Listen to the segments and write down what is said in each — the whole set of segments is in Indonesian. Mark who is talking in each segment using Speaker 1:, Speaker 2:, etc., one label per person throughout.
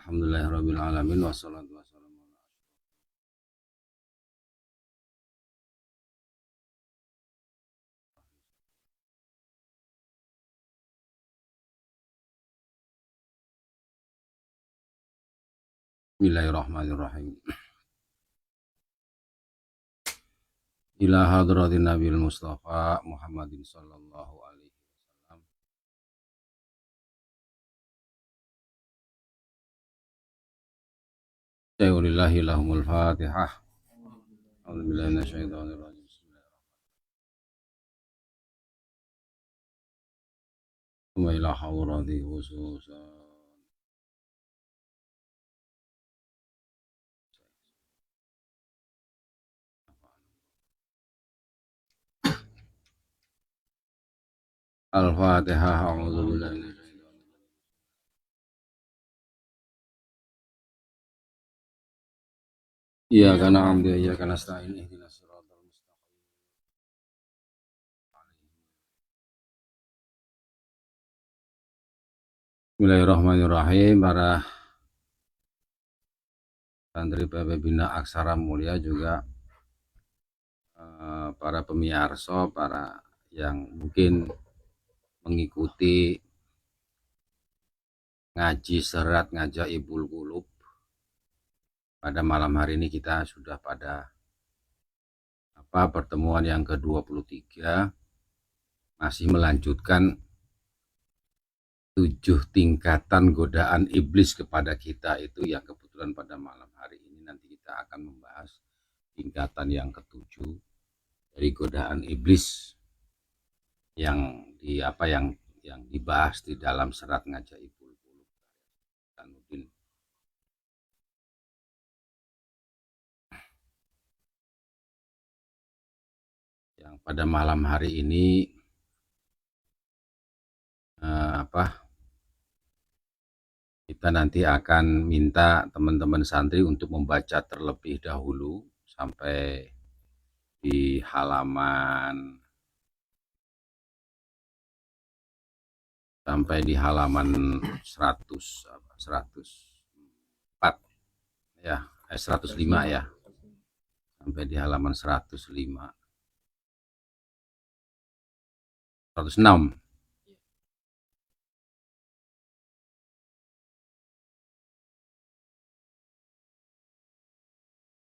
Speaker 1: Alhamdulillahirabbil alamin wassalatu wassalamu ala Bismillahirrahmanirrahim. Ila hadratin Nabil Mustafa Muhammadin sallallahu alaihi wasallam. Sayyidillahi lahumul fatihah. A'udzubillahi minasyaitonir rajim. Wa ila hadrati khususan. Al-Fatihah. A'udzubillahi minasyaitonir rajim. Iyyaka na'budu wa iyyaka nasta'in. Ihdinas siratal mustaqim. Bismillahirrahmanirrahim. Para santri PP Bina Aksara Mulia juga para pemiarso, para yang mungkin mengikuti ngaji serat Ngajaibul Qulub. Pada malam hari ini kita sudah pada pertemuan yang ke-23, masih melanjutkan 7 tingkatan godaan iblis kepada kita itu, yang kebetulan pada malam hari ini nanti kita akan membahas tingkatan yang ke-7 dari godaan iblis yang dibahas di dalam serat Ngajaibul Qulub. Yang pada malam hari ini kita nanti akan minta teman-teman santri untuk membaca terlebih dahulu sampai di halaman 104 ya, 105 ya, sampai di halaman 106.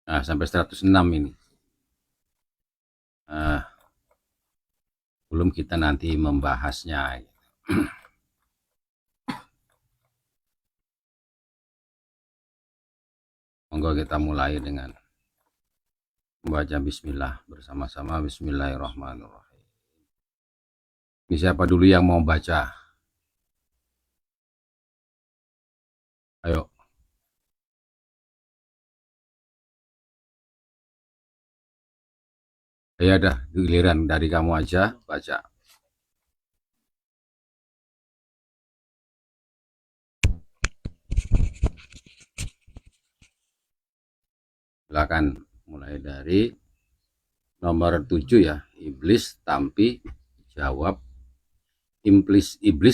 Speaker 1: Nah, sampai 106 ini. Belum kita nanti membahasnya. Monggo kita mulai dengan membaca bismillah bersama-sama. Bismillahirrahmanirrahim. Ini siapa dulu yang mau baca? Ayo. Ya dah, giliran dari kamu aja baca. Silakan mulai dari nomor 7 ya. Iblis tampi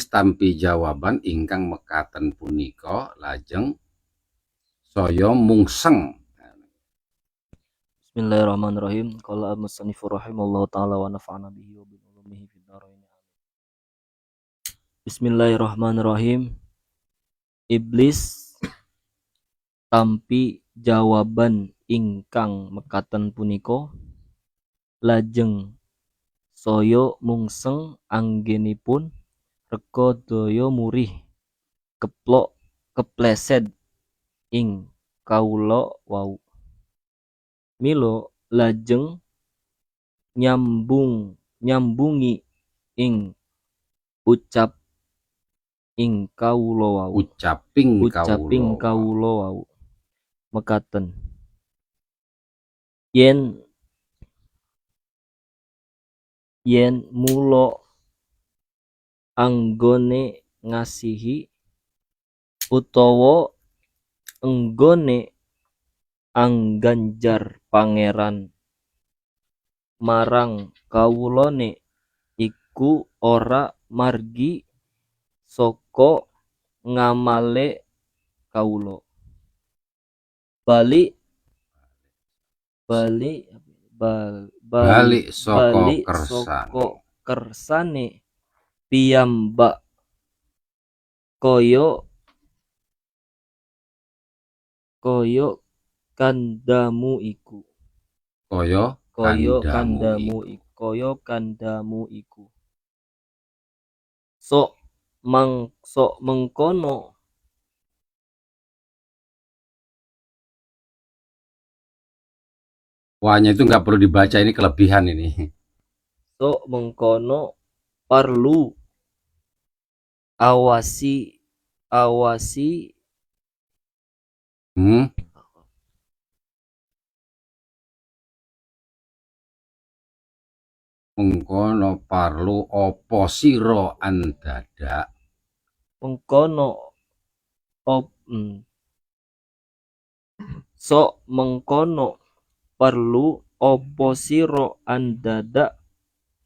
Speaker 1: tampi jawaban ingkang mekaten punika lajeng saya mungseng.
Speaker 2: Bismillahirrahmanirrahim. Qala al-musannifur rahimallahu ta'ala wa nafa'ana bihi wa bi ulumihi fid dharain. Bismillahirrahmanirrahim. Iblis tampi jawaban ingkang mekaten punika lajeng saya mungseng anggenipun rega daya murih kepleset ing kawula wau. Milo lajeng nyambungi ing ucap ing kawula wau. Ucaping kawula wau mekaten. Yen mula anggone ngasihi utawa enggone angganjar pangeran marang kawulane iku ora margi saka ngamale kaulo. Balik balik
Speaker 1: Balik saka
Speaker 2: balik
Speaker 1: kersane.
Speaker 2: soko kersane piyambak koyo kandamu iku.
Speaker 1: Koyo
Speaker 2: kandamu iku. Sok mengkono
Speaker 1: Wahnya itu nggak perlu dibaca, ini kelebihan ini.
Speaker 2: sok mengkono perlu awasi
Speaker 1: Mengkono parlu opo siro andadak.
Speaker 2: mengkono sok mengkono perlu opo siro andadak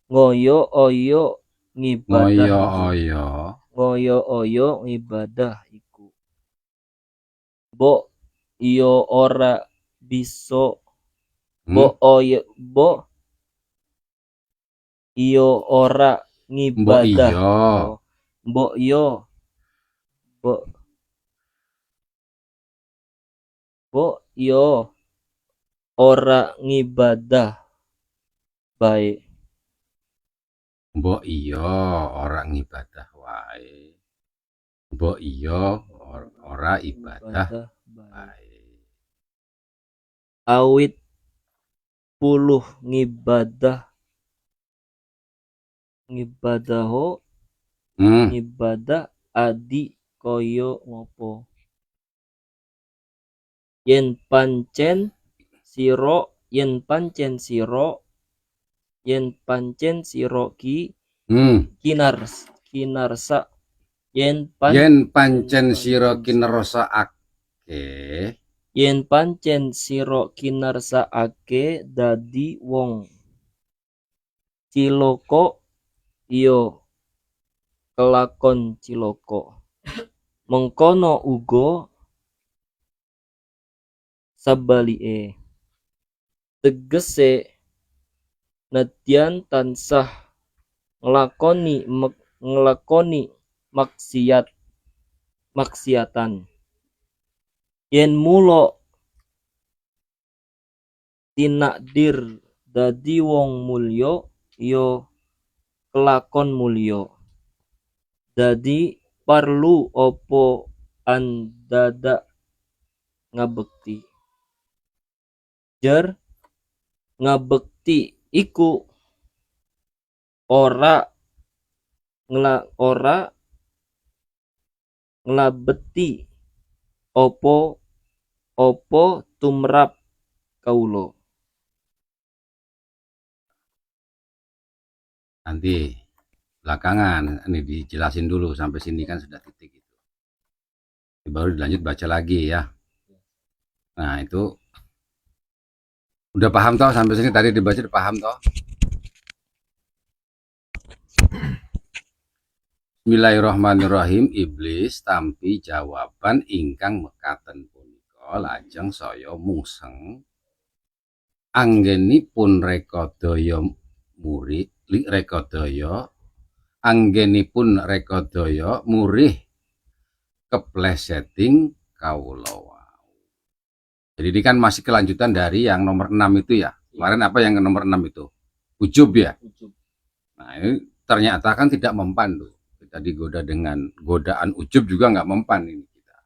Speaker 2: ngoyo oyo ngibadah iku. Mbok iyo ora bisa mbok iyo ora ngibadah. Mbok iyo ora ngibadah baik.
Speaker 1: Mbok iya ora ngibadah wae. Mbok iya ora ibadah wae.
Speaker 2: Awit puluh ngibadah adi koyo ngopo. Yen pancen siro kinarsa yen
Speaker 1: pancen siro
Speaker 2: kinarsaake dadi wong ciloko iyo kelakon ciloko. Mengkono uga sabalike tegese nadyan tansah nglakoni maksiatan yen mulo tinakdir dadi wong mulya ya kelakon mulya. Dadi perlu opo andadak ngabekti. Jar ngabekti iku ora nglabeti opo tumrap kaulo.
Speaker 1: Nanti belakangan ini dijelasin dulu, sampai sini kan sudah titik itu. Baru dilanjut baca lagi ya. Nah itu udah paham toh, sampai sini tadi dibaca udah paham toh. Bismillahirrahmanirrahim. Iblis tampi jawaban ingkang mekaten punika lajeng saya mungseng anggenipun rekodaya murih kepleseting kawula. Jadi ini kan masih kelanjutan dari yang nomor 6 itu ya. Kemarin apa yang nomor 6 itu? Ujub ya. Nah ini ternyata kan tidak mempan tuh. Kita digoda dengan godaan ujub juga nggak mempan ini kita.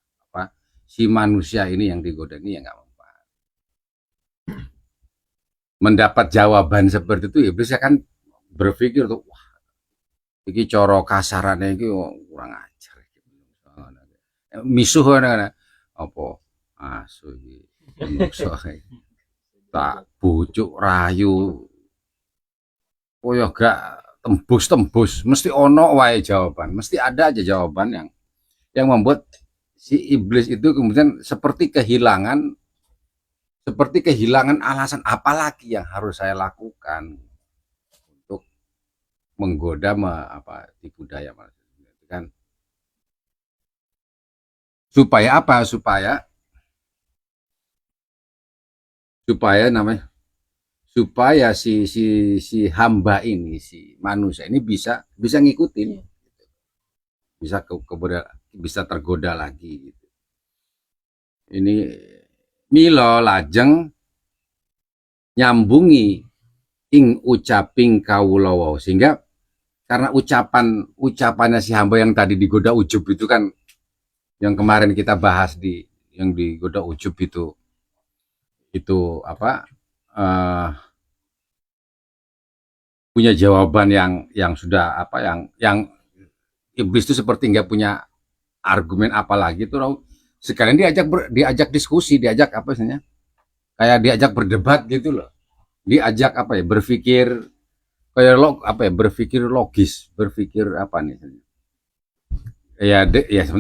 Speaker 1: Si manusia ini yang digoda ini ya nggak mempan. Mendapat jawaban seperti itu, iblis kan berpikir tuh, wah, ini coro kasarannya ini kurang ajar. Misuh kan apa? Asuh tak bujuk rayu. Oh ya gak tembus, mesti ono wae jawaban, mesti ada aja jawaban yang membuat si iblis itu kemudian seperti kehilangan alasan apalagi yang harus saya lakukan untuk menggoda tipu daya kan. Supaya apa? Supaya namanya, supaya si hamba ini, si manusia ini bisa ngikutin, bisa bisa tergoda lagi gitu. Ini milo lajeng nyambungi ing ucaping kawulawa, sehingga karena ucapannya si hamba yang tadi digoda ujub itu kan, yang kemarin kita bahas yang digoda ujub itu apa, punya jawaban yang sudah apa, yang iblis itu seperti nggak punya argumen apa lagi tuh, sekalian diajak diskusi, diajak apa istilahnya, kayak diajak berdebat gitu loh, diajak apa ya, berpikir, kayak berpikir logis, berpikir apa nih ya,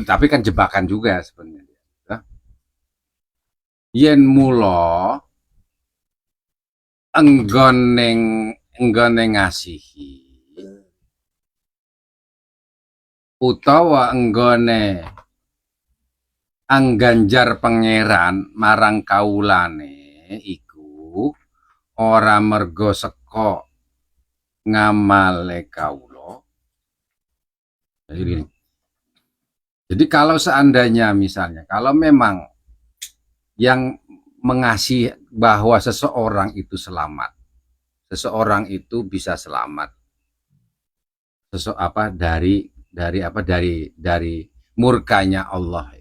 Speaker 1: tapi kan jebakan juga sebenarnya. Yen mulo enggone ngasihi utawa enggone angganjar pangeran marang kaulane iku ora mergo seko ngamale kaulo. Jadi kalau seandainya misalnya, kalau memang yang mengasihi bahwa seseorang itu selamat, seseorang itu bisa selamat, dari murkanya Allah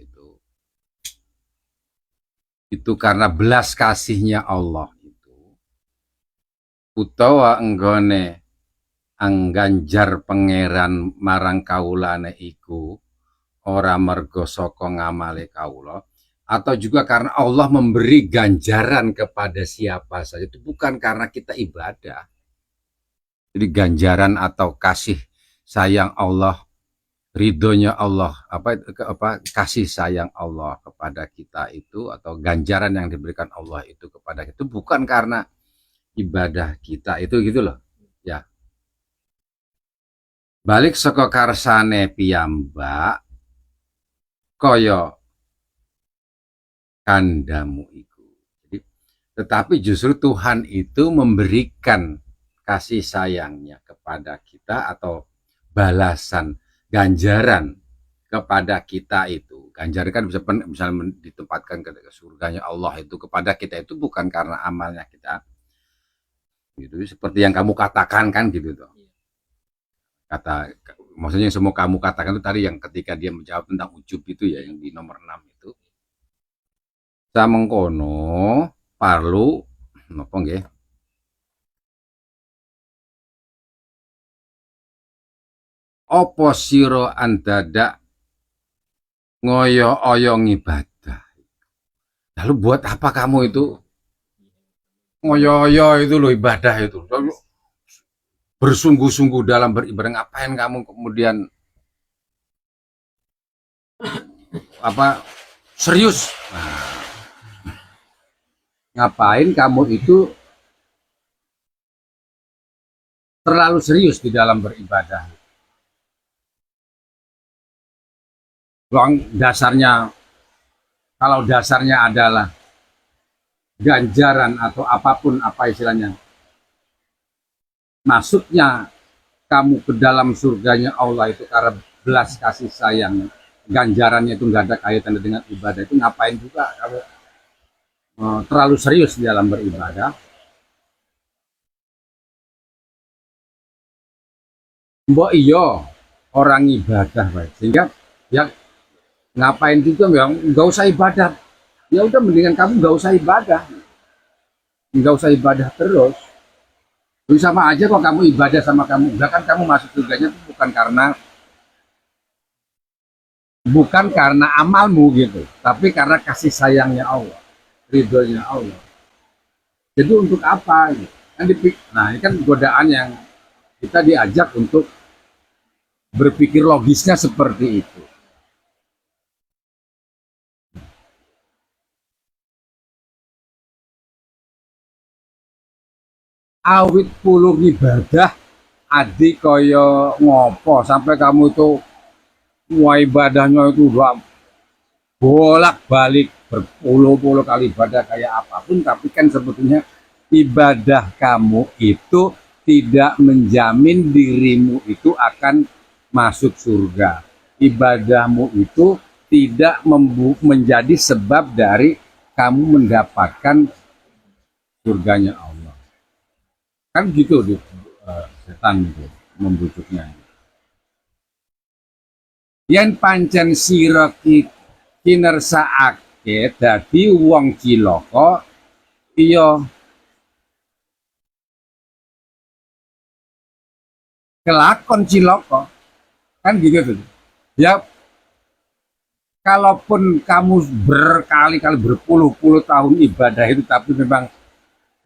Speaker 1: itu karena belas kasihnya Allah itu, utawa enggone angganjar pangeran marang kaulane iku ora mergo saka ngamale kaula, atau juga karena Allah memberi ganjaran kepada siapa saja, itu bukan karena kita ibadah. Jadi ganjaran atau kasih sayang Allah, ridhonya Allah, kasih sayang Allah kepada kita itu, atau ganjaran yang diberikan Allah itu kepada kita, itu bukan karena ibadah kita itu, gitu loh ya. Balik saka karsane piyambak kaya kandamu iku. Jadi, tetapi justru Tuhan itu memberikan kasih sayangnya kepada kita, atau balasan ganjaran kepada kita itu. Ganjaran kan bisa misalnya ditempatkan ke surganya Allah itu kepada kita, itu bukan karena amalnya kita. Gitu, seperti yang kamu katakan kan gitu tuh. Maksudnya yang semua kamu katakan itu tadi, yang ketika dia menjawab tentang ujub itu ya, yang di nomor 6 itu. Samengkono parlu napa nggih? Apa sira andadak ngoyo-oyong ibadah? Lalu buat apa kamu itu ngoyo-oyo itu loh, ibadah itu? Lalu bersungguh-sungguh dalam beribadah, ngapain kamu kemudian serius? Nah, ngapain kamu itu terlalu serius di dalam beribadah? Kalau dasarnya adalah ganjaran atau apapun apa istilahnya, masuknya kamu ke dalam surganya Allah itu karena belas kasih sayang, ganjarannya itu nggak ada kaitannya dengan ibadah, itu ngapain juga kamu terlalu serius di dalam beribadah? Mbok iyo orang ibadah, sehingga ya ngapain juga, ya nggak usah ibadah, ya udah mendingan kamu nggak usah ibadah terus. Itu sama aja kok, kamu ibadah sama kamu enggak, kan kamu masuk surganya itu bukan karena amalmu gitu, tapi karena kasih sayangnya Allah, ridhonya Allah. Jadi untuk apa gitu? Nah ini kan godaan yang kita diajak untuk berpikir logisnya seperti itu. Awit puluh ibadah adi koyo ngopo sampai kamu tuh mau ibadahnya itu udah bolak-balik berpuluh-puluh kali ibadah kayak apapun, tapi kan sebetulnya ibadah kamu itu tidak menjamin dirimu itu akan masuk surga. Ibadahmu itu tidak menjadi sebab dari kamu mendapatkan surganya Allah. Kan gitu setan itu membujuknya. Yen pancen sira kinersakake dadi wong cilaka, iya kelakon cilaka. Kan gitu tuh. Ya, kalaupun kamu berkali-kali berpuluh-puluh tahun ibadah itu, tapi memang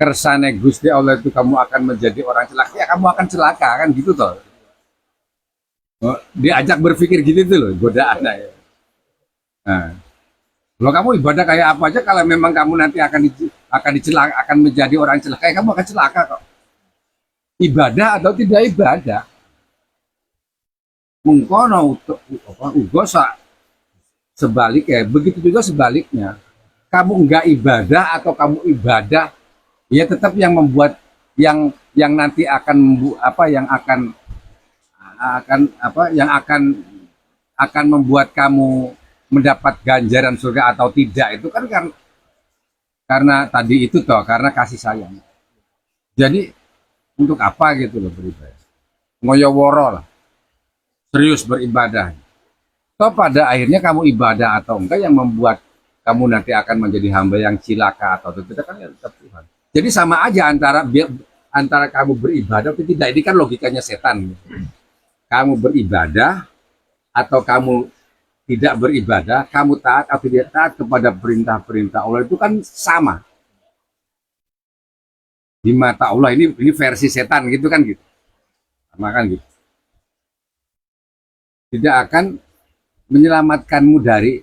Speaker 1: kersane Gusti Allah itu kamu akan menjadi orang celaka, ya kamu akan celaka, kan gitu toh. Diajak berpikir gitu tuh loh, godaan ya. Nah, kalau kamu ibadah kayak apa aja, kalau memang kamu nanti akan dicelaka, akan menjadi orang celaka, ya kamu akan celaka kok. Ibadah atau tidak ibadah, mengkono ugo sebaliknya, begitu juga sebaliknya. Kamu enggak ibadah atau kamu ibadah, ya tetap yang membuat yang nanti akan yang akan membuat kamu mendapat ganjaran surga atau tidak itu kan karena tadi itu toh, karena kasih sayang. Jadi untuk apa gitu loh beribadah? Ngoyoworo lah, serius beribadah. Toh pada akhirnya kamu ibadah atau enggak yang membuat kamu nanti akan menjadi hamba yang cilaka atau tidak kan ya tetap Tuhan. Jadi sama aja antara kamu beribadah atau tidak, ini kan logikanya setan. Kamu beribadah atau kamu tidak beribadah, kamu taat atau tidak taat kepada perintah-perintah Allah itu kan sama. Di mata Allah ini versi setan gitu kan gitu. Sama kan gitu. Tidak akan menyelamatkanmu dari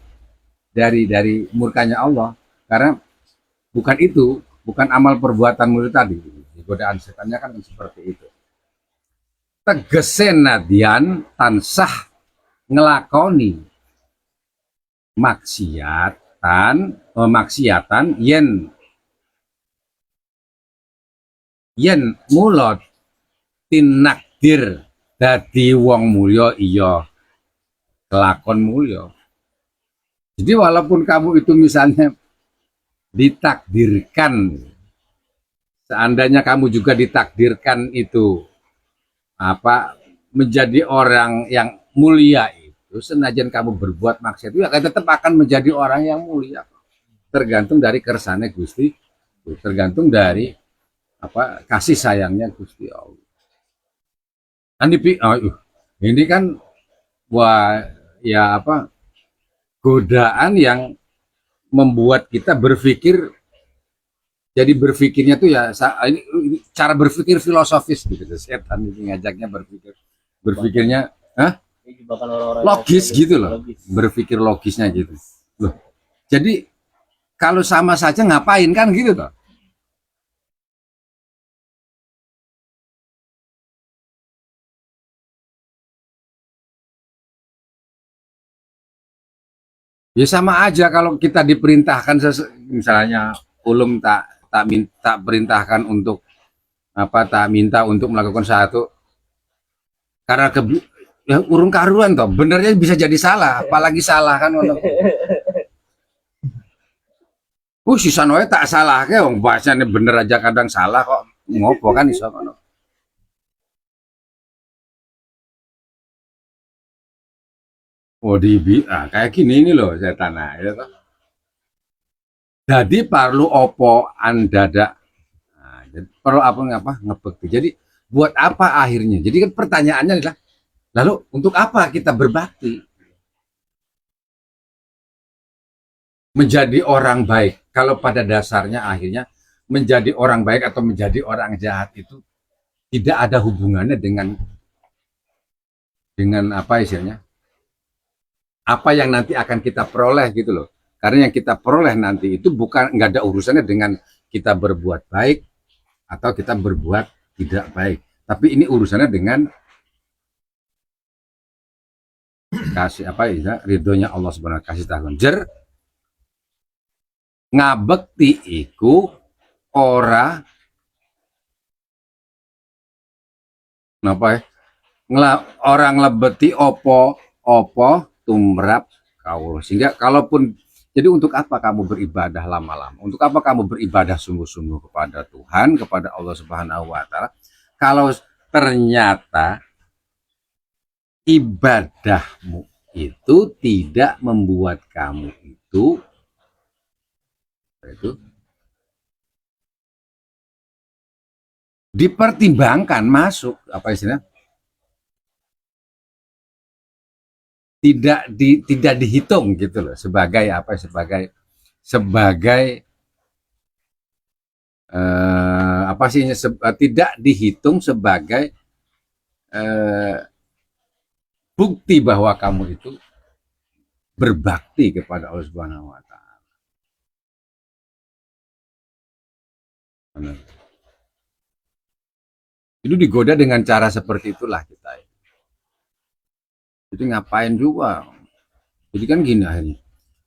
Speaker 1: murkanya Allah, karena bukan amal perbuatanmu itu tadi. Godaan setannya kan seperti itu. Tegese nadyan tansah ngelakoni maksiatan yen mulot tinakdir dadi wong mulya, iya kelakon mulya. Jadi walaupun kamu itu misalnya ditakdirkan, seandainya kamu juga ditakdirkan itu menjadi orang yang mulia, itu senajan kamu berbuat maksiat itu ya tetap akan menjadi orang yang mulia. Tergantung dari kersane Gusti, tergantung dari kasih sayangnya Gusti Allah. Ini kan godaan yang membuat kita berpikir. Jadi berpikirnya tuh ya ini cara berpikir filosofis gitu. Setan ini ngajaknya berpikirnya logis gitu loh. Berpikir logisnya gitu. Loh. Jadi kalau sama saja ngapain kan gitu toh. Ya sama aja kalau kita diperintahkan misalnya ulum tak perintahkan untuk tak minta untuk melakukan satu karena ya urung karuan toh, benernya bisa jadi salah, apalagi salah kan ono. Sisan wae tak salah ke wong bahasane bener aja kadang salah kok. Ngopo kan iso ono. Kayak gini ini loh setan ya toh. Jadi perlu opo andadak. Jadi perlu apa ngebekti. Jadi buat apa akhirnya? Jadi kan pertanyaannya adalah lalu untuk apa kita berbakti? Menjadi orang baik. Kalau pada dasarnya akhirnya menjadi orang baik atau menjadi orang jahat itu tidak ada hubungannya dengan apa istilahnya? Apa yang nanti akan kita peroleh gitu loh. Karena yang kita peroleh nanti itu nggak ada urusannya dengan kita berbuat baik atau kita berbuat tidak baik. Tapi ini urusannya dengan kasih ridhonya Allah Subhanahu wa taala, kasih tahun. ngabekti iku ora napa ya? Orang nglebeti opo tumrap kawula. Sehingga kalaupun jadi untuk apa kamu beribadah lama-lama? Untuk apa kamu beribadah sungguh-sungguh kepada Tuhan, kepada Allah Subhanahu wa taala? Kalau ternyata ibadahmu itu tidak membuat kamu itu dipertimbangkan masuk apa istilahnya, tidak dihitung gitu loh sebagai apa, sebagai apa sih, tidak dihitung sebagai eh, bukti bahwa kamu itu berbakti kepada Allah Subhanahu wa taala. Itu digoda dengan cara seperti itulah kita. Jadi ngapain juga? Jadi kan gini akhirnya.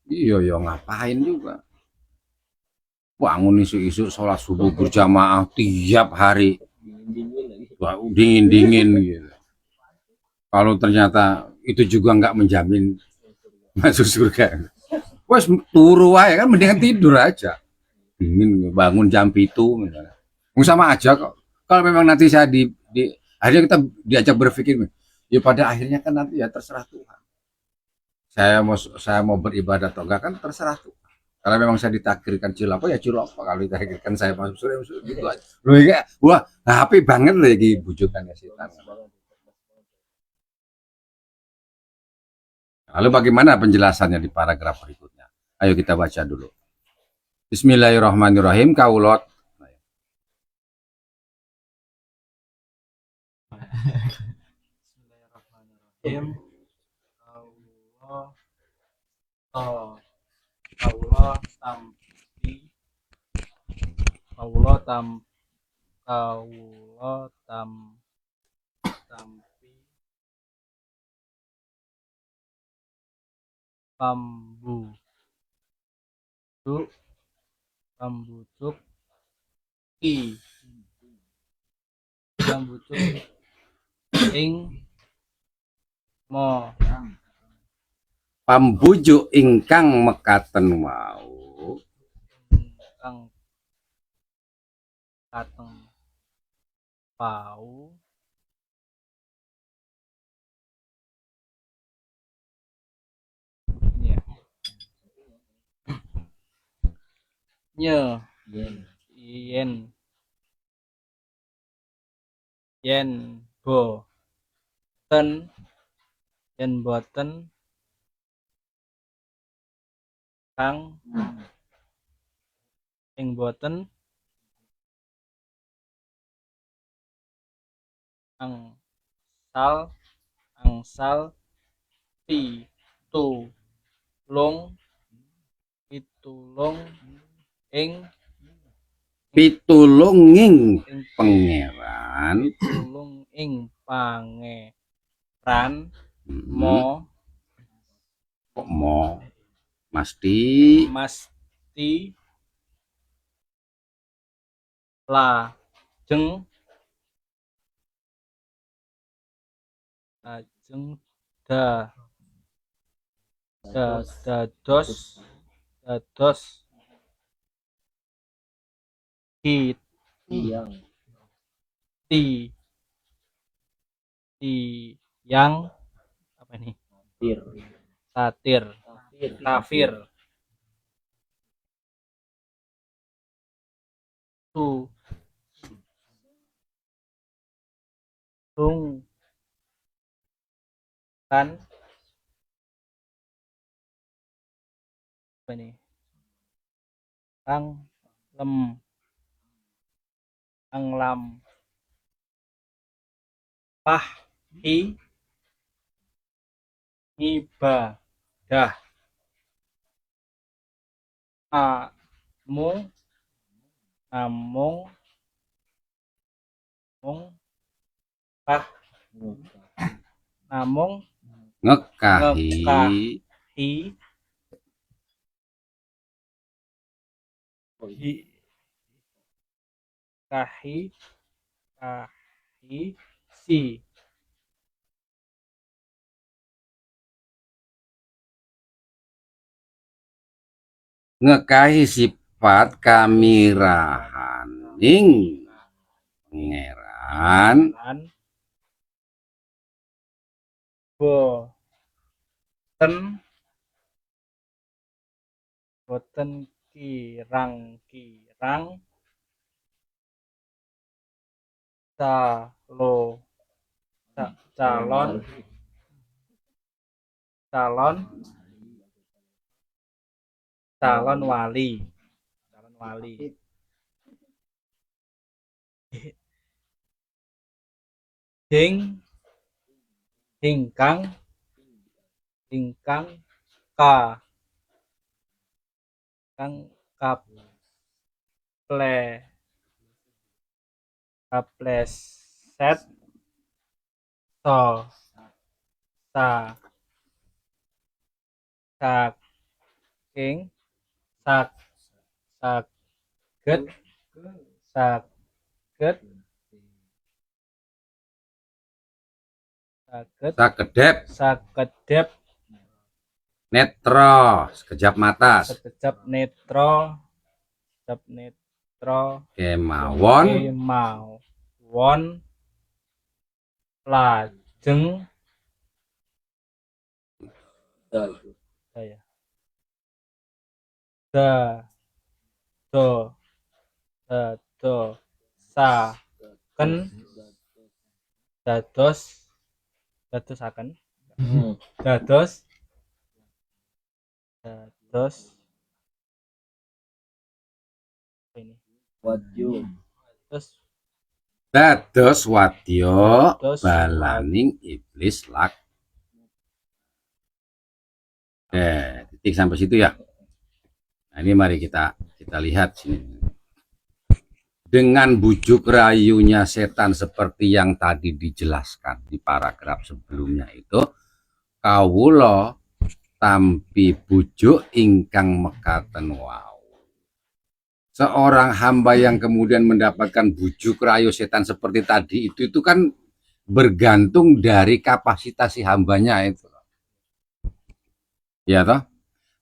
Speaker 1: Iya ya ngapain juga? Bangun isu-isu sholat subuh berjamaah tiap hari. Dingin-dingin gitu. Kalau ternyata itu juga nggak menjamin masuk surga. Wes turu aja kan, mendingan tidur aja. Dingin bangun jam itu misalnya. Sama aja kok. Kalau memang nanti saya akhirnya kita diajak berpikir, ya pada akhirnya kan nanti ya terserah Tuhan. Saya mau beribadah atau enggak kan terserah Tuhan. Kalau memang saya ditakdirkan cilapa ya cilapa. Kalau ditakdirkan saya masuk surga gitu aja. Loh ya, wah happy banget lagi bujukannya setan. Lalu bagaimana penjelasannya di paragraf berikutnya? Ayo kita baca dulu. Bismillahirrahmanirrahim. Kaulot.
Speaker 2: Bismillahirrahmanirrahim. Kawula tampi kawula tam kawula tam tampi pambucuk ing mo
Speaker 1: Pambujuk ingkang mekaten wau
Speaker 2: kang kateng pau ini ya nye yen boten kang ing boten angsal pitulung ing
Speaker 1: pitulunging pangeran
Speaker 2: pitulung ing pangeran mo
Speaker 1: masti
Speaker 2: lajeng dados yang apa ini kafir kan apa ini kang lam pahi ibadah namung
Speaker 1: ngekahi
Speaker 3: hi- kahi kahi si
Speaker 1: ngekahi sifat kamirahaning pangeran
Speaker 3: an boten boten kirang-kirang calo calon calon calon wali hing hingkang ka kang kapleset so sa saking sak saget saget saget
Speaker 1: sakedep
Speaker 3: sakedep
Speaker 1: netro sekejap mata
Speaker 3: sekejap netro
Speaker 1: kemawon
Speaker 3: kemawon lajeng saya do saken dadosaken dados ini terus
Speaker 1: dados wadya
Speaker 3: dados
Speaker 1: balaning iblis lak. Titik sampai situ ya. Nah, ini mari kita lihat sini. Dengan bujuk rayunya setan seperti yang tadi dijelaskan di paragraf sebelumnya itu, kawula tampi bujuk ingkang mekaten wau. Seorang hamba yang kemudian mendapatkan bujuk rayu setan seperti tadi itu kan bergantung dari kapasitas si hambanya itu. Ya toh?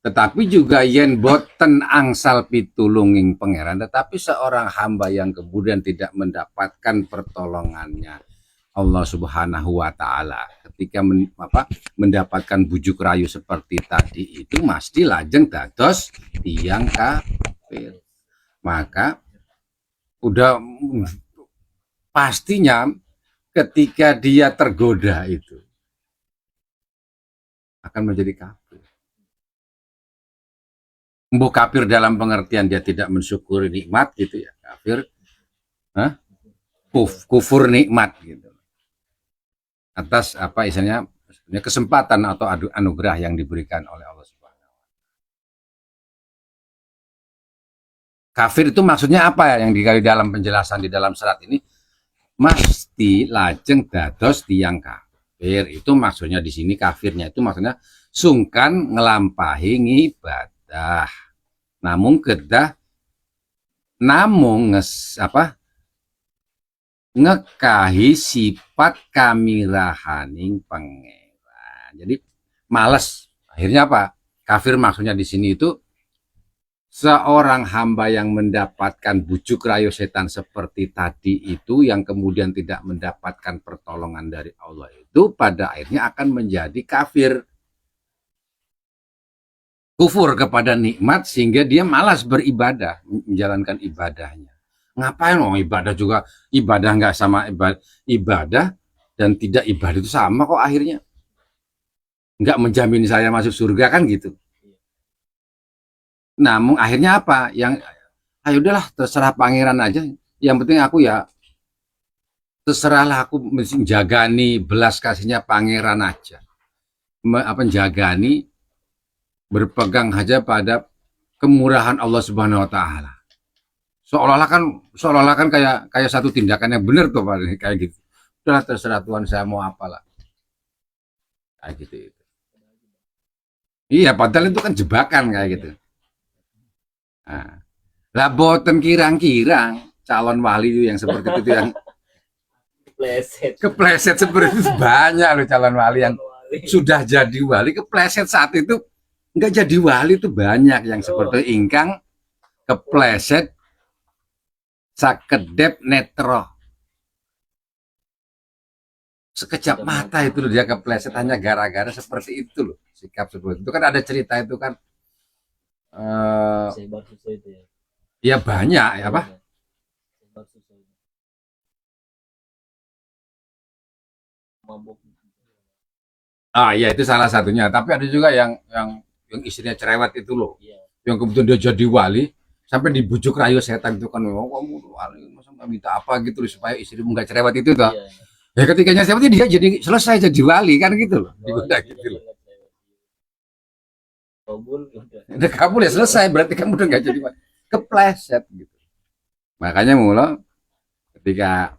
Speaker 1: Tetapi juga yen boten angsal pitulunging pangeran, tetapi seorang hamba yang kemudian tidak mendapatkan pertolongannya Allah Subhanahu wa taala ketika mendapatkan bujuk rayu seperti tadi itu mesti lajeng dados tiyang kafir. Maka udah pastinya ketika dia tergoda itu akan menjadi kafir. Mbuh kafir dalam pengertian dia tidak mensyukuri nikmat gitu ya, kafir. Kufur nikmat gitu. Atas apa istilahnya kesempatan atau anugerah yang diberikan oleh Allah Subhanahu wa taala. Kafir itu maksudnya apa ya yang dikali dalam penjelasan di dalam surat ini? Mesti lajeng dados tiyang kafir. Itu maksudnya di sini kafirnya itu maksudnya sungkan ngelampahi ibadah. Namun ngekahi sifat kamirahaning pangeran. Jadi males. Akhirnya apa? Kafir maksudnya di sini itu seorang hamba yang mendapatkan bujuk rayu setan seperti tadi itu yang kemudian tidak mendapatkan pertolongan dari Allah itu pada akhirnya akan menjadi kafir. Kufur kepada nikmat sehingga dia malas beribadah, menjalankan ibadahnya. Ngapain ibadah juga, ibadah nggak sama ibadah dan tidak ibadah itu sama kok akhirnya. Nggak menjamin saya masuk surga kan gitu. Namun akhirnya apa? Yang ayo udahlah terserah pangeran aja. Yang penting aku ya terserahlah aku menjagani belas kasihnya pangeran aja. Menjagani berpegang saja pada kemurahan Allah Subhanahu wa taala. Seolah-olah kan kayak satu tindakan yang benar tuh Pak, kayak gitu. Udah terserah Tuhan saya mau apalah. Kayak gitu itu. Iya, padahal itu kan jebakan kayak gitu. Nah, Lah boten kirang-kirang calon wali itu yang seperti itu yang
Speaker 2: Pleset.
Speaker 1: kepleset seperti itu banyak loh calon wali yang sudah jadi wali kepleset saat itu enggak jadi wali itu banyak yang seperti ingkang kepleset sakedep netro sekejap mata itu loh dia kepleset hanya gara-gara seperti itu loh sikap seperti itu kan ada cerita itu kan
Speaker 2: Sebar susah itu ya.
Speaker 1: ya banyak ya apa
Speaker 2: Sebar susah itu. Mabuk.
Speaker 1: ya itu salah satunya tapi ada juga yang istrinya cerewet itu loh
Speaker 2: Iya.
Speaker 1: yang kebetulan dia jadi wali sampai dibujuk rayu setan itu kan oh, kamu wali masa nggak minta apa gitu loh, supaya istrimu nggak cerewet itu toh
Speaker 2: Iya.
Speaker 1: ya ketikanya seperti dia jadi selesai jadi wali kan gitu loh digoda gitu loh
Speaker 2: Kabul udah.
Speaker 1: udah kamu ya selesai berarti kamu udah nggak jadi wali kepleset gitu makanya mula ketika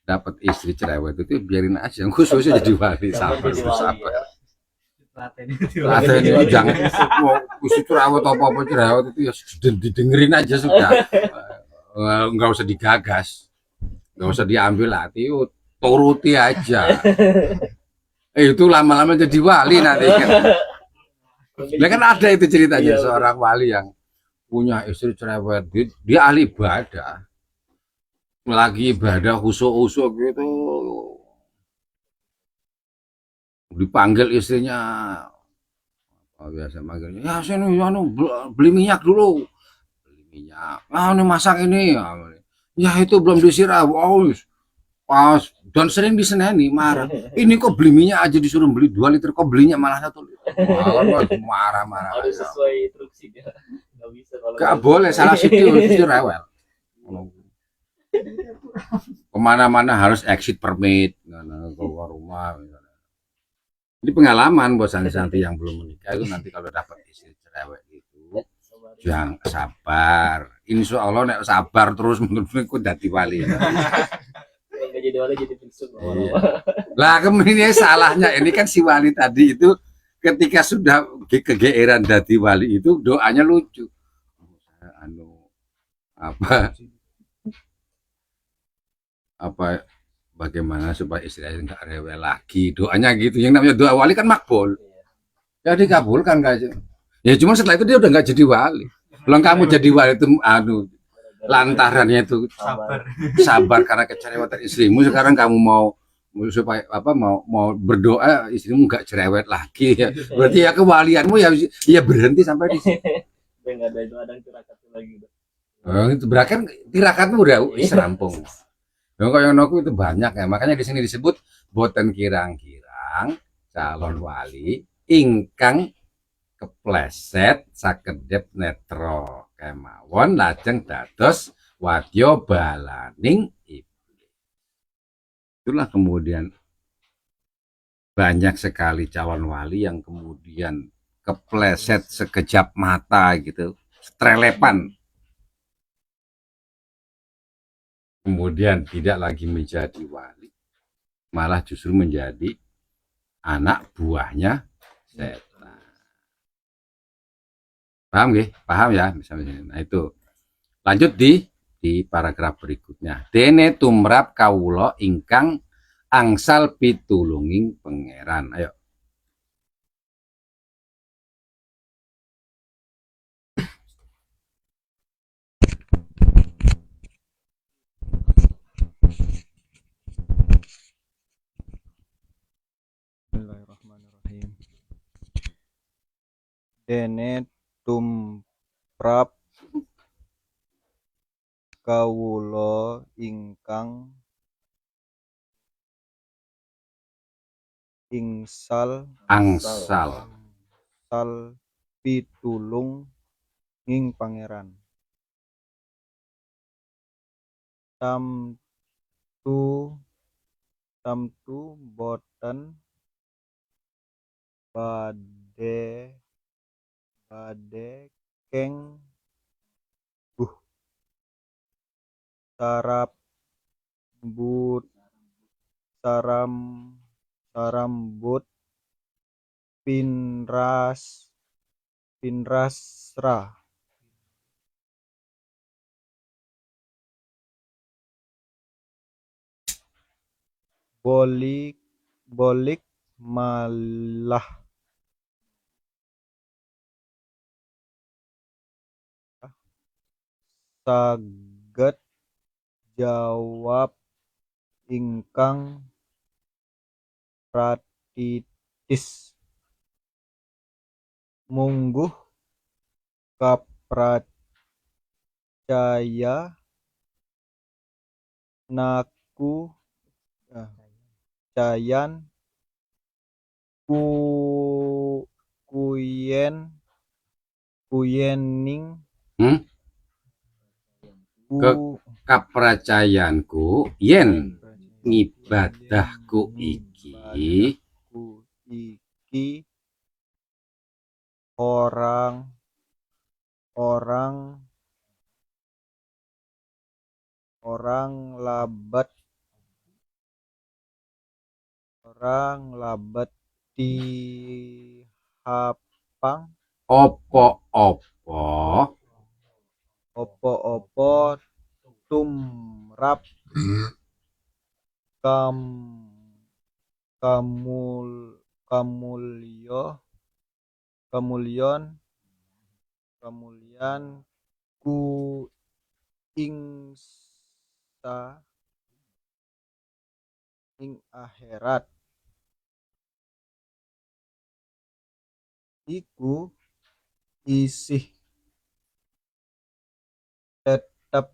Speaker 1: dapat istri cerewet itu biarin aja yang khususnya jadi wali sabar sabar Laten itu jangan mau isi cerewet apa cerewet itu ya didengerin aja sudah nggak usah digagas nggak usah diambil hati turuti aja itu lama-lama jadi wali nanti kan ya kan ada itu ceritanya seorang wali yang punya istri cerewet dia ahli ibadah lagi ibadah khusyuk gitu dipanggil istrinya biasa manggilnya ya sini anu beli minyak dulu beli minyak ini masak ini ya itu belum disiram pas dan sering diseneni marah ini kok beli minyak aja disuruh beli 2 liter kok belinya malah 1 liter marah-marah
Speaker 2: harus sesuai instruksi dia nggak bisa kalau
Speaker 1: gak boleh salah situ rewel kemana-mana harus exit permit keluar rumah ini pengalaman buat santi-santi yang belum menikah itu nanti kalau dapat istri cerewet itu jangan sabar insya Allah nek sabar terus menurutku dadi wali
Speaker 2: nggak jadi wali jadi bingsut
Speaker 1: lah kemudian salahnya ini kan si wali tadi itu ketika sudah kegeeran dadi wali itu doanya lucu apa bagaimana supaya istri saya nggak rewel lagi doanya gitu yang namanya doa wali kan makbul ya dikabulkan guys ya cuma setelah itu dia udah nggak jadi wali belum kamu jadi wali itu lantarannya itu sabar karena kecerewetan istrimu sekarang kamu mau supaya apa mau berdoa istrimu nggak cerewet lagi ya berarti ya kewalianmu ya berhenti sampai di sini
Speaker 2: nggak ada itu ada tirakat lagi
Speaker 1: itu berarti tirakatmu udah serampung yang aku itu banyak ya makanya di sini disebut boten kirang-kirang calon wali ingkang kepleset sakedep netro kemawon lajeng dados wadya balaning iblis itulah kemudian banyak sekali calon wali yang kemudian kepleset sekejap mata gitu strelepan kemudian tidak lagi menjadi wali malah justru menjadi anak buahnya setan paham gak? Paham ya misalnya nah itu lanjut di paragraf berikutnya dene tumrap kawula ingkang angsal pitulunging pangeran ayo
Speaker 4: Bismillahirrahmanirrahim. Dene tumrap kawula ingkang angsal pitulung ing pangeran tamtu boten badhe keng sarambut pinrasra bolik bolik malah saged jawab ingkang pratitis mungguh kapracaya naku cayan ku kuyening
Speaker 1: Hmm?
Speaker 4: ku
Speaker 1: Kapracayanku yen ngibadahku iki
Speaker 4: ku iki orang labet dihapang opo-opo tumrap kamulyan ku ing akhirat iku isih tetep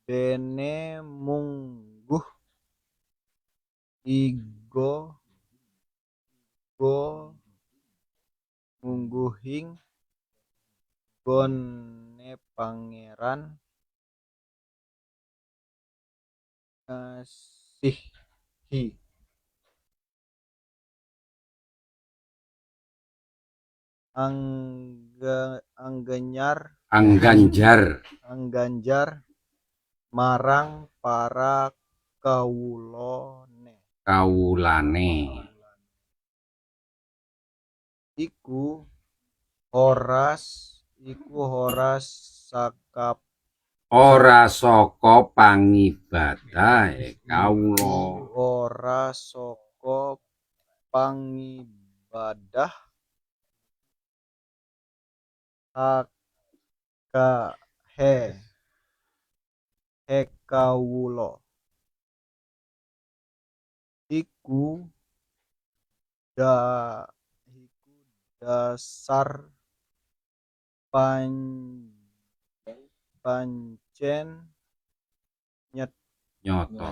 Speaker 4: dene mungguh igo mungguhing gone pangeran ngasihi angganjar marang para
Speaker 1: kaulane
Speaker 4: iku horas sakap
Speaker 1: ora saka pangibadahe kaula
Speaker 4: ora saka pangibadah kawula iku dasar pancen
Speaker 1: nyoto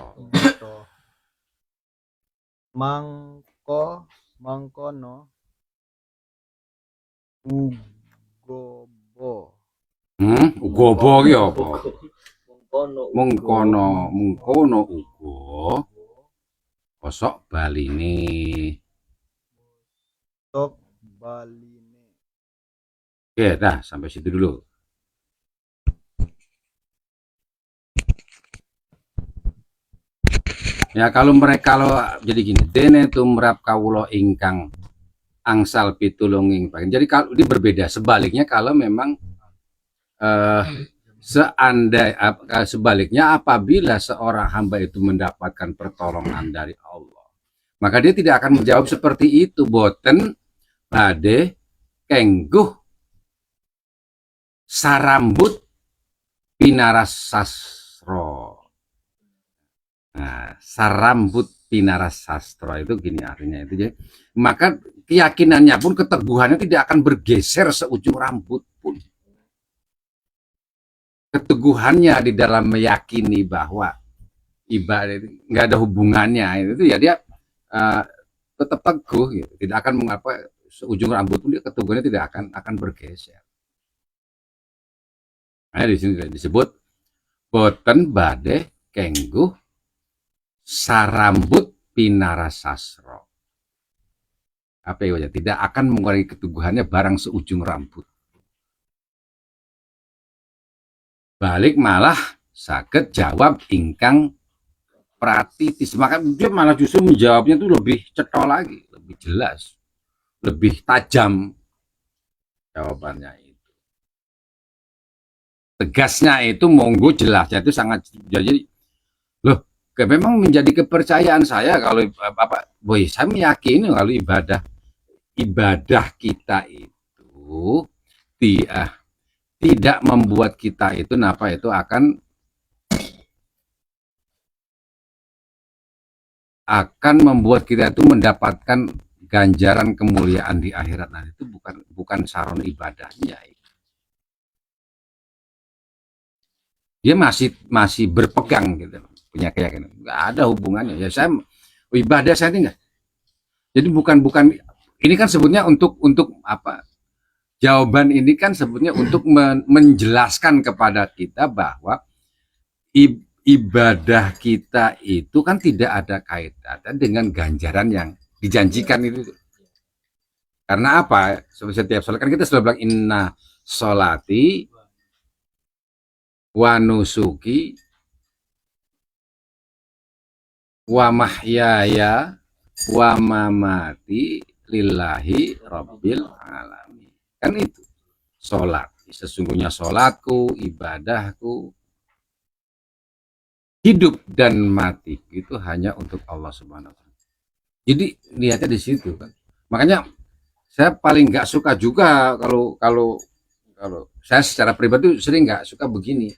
Speaker 4: mangkono ugobo
Speaker 1: ugobo ki apa
Speaker 2: Mungkono
Speaker 1: mungkono uga kosok baline
Speaker 4: tok baline.
Speaker 1: oke dah sampai situ dulu. Ya kalau jadi gini, dene tumrap kawula ingkang angsal pitulunging pangen. Jadi kalau ini berbeda, sebaliknya kalau memang sebaliknya apabila seorang hamba itu mendapatkan pertolongan dari Allah, maka dia tidak akan menjawab seperti itu, boten badhe kengguh sarambut pinaras sasro. Nah, sarambut pinaras sastra itu gini artinya itu. Jadi, maka keyakinannya pun, keteguhannya tidak akan bergeser seujung rambut pun. Keteguhannya di dalam meyakini bahwa ibadah itu nggak ada hubungannya itu ya dia tetap teguh gitu. Tidak akan mengapa seujung rambut pun dia keteguhannya tidak akan bergeser. Nah, di sini disebut boten badhe kengguh sarambut pinarasasro. Apa ya? Tidak akan mengurangi keteguhannya barang seujung rambut. Balik malah saged jawab ingkang pratitis. Maka dia malah justru menjawabnya itu lebih cetha lagi, lebih jelas, lebih tajam jawabannya itu. tegasnya itu monggo, jelasnya itu sangat. Jadi loh, memang menjadi kepercayaan saya kalau apa, boy, saya meyakini kalau ibadah kita itu tidak membuat kita itu akan membuat kita itu mendapatkan ganjaran kemuliaan di akhirat. Nah, itu bukan saron ibadahnya. Dia masih berpegang gitu, punya keyakinan. Nggak ada hubungannya. Ya saya ibadah saya ini enggak. Jadi bukan ini kan sebetulnya untuk apa? Jawaban ini kan sebetulnya untuk menjelaskan kepada kita bahwa ibadah kita itu kan tidak ada kaitan dengan ganjaran yang dijanjikan itu. Karena apa? Setiap sholat kan kita selalu bilang inna sholati wa nusuki wa mahyaya wa mamati lillahi rabbil alamin. Kan itu sholat. Sesungguhnya sholatku, ibadahku, hidup dan mati itu hanya untuk Allah Subhanahu wa Ta'ala. Jadi lihatnya di situ kan. Makanya saya paling nggak suka juga kalau saya secara pribadi sering nggak suka begini.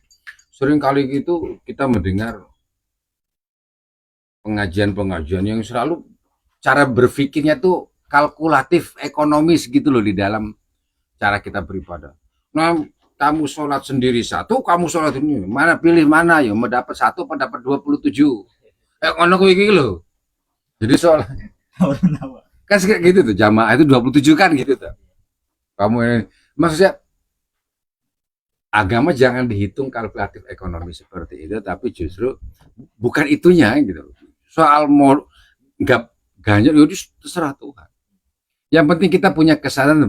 Speaker 1: Sering kali gitu kita mendengar pengajian yang selalu cara berpikirnya tuh kalkulatif, ekonomis gitu loh di dalam cara kita beribadah. Nah, kamu sholat sendiri satu, kamu sholat ini, mana pilih mana ya, mau dapat satu apa dapat 27. Ono kuwi iki lho. Jadi sholat kan kayak gitu tuh, jamaah itu 27 kan gitu tuh. Kamu ini maksudnya agama jangan dihitung kalkulatif ekonomi seperti itu, tapi justru bukan itunya gitu. Soal mau nggak ganjil itu terserah Tuhan. Yang penting kita punya kesadaran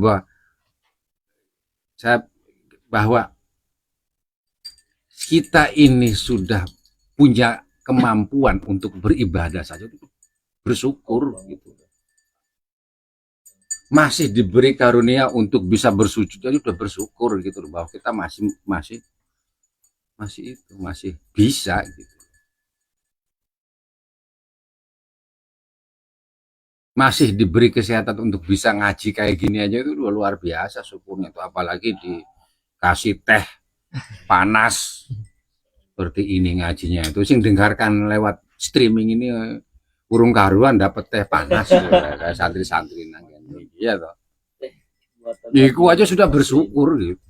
Speaker 1: bahwa kita ini sudah punya kemampuan untuk beribadah saja, bersyukur gitu. Masih diberi karunia untuk bisa bersujud, jadi udah bersyukur gitu loh, bahwa kita masih bisa gitu. Masih diberi kesehatan untuk bisa ngaji kayak gini aja itu luar biasa syukurnya tuh, apalagi dikasih teh panas seperti ini ngajinya itu, sing dengarkan lewat streaming ini urung karuan dapat teh panas kayak santri-santri nang iya toh. Iku aja sudah bersyukur gitu.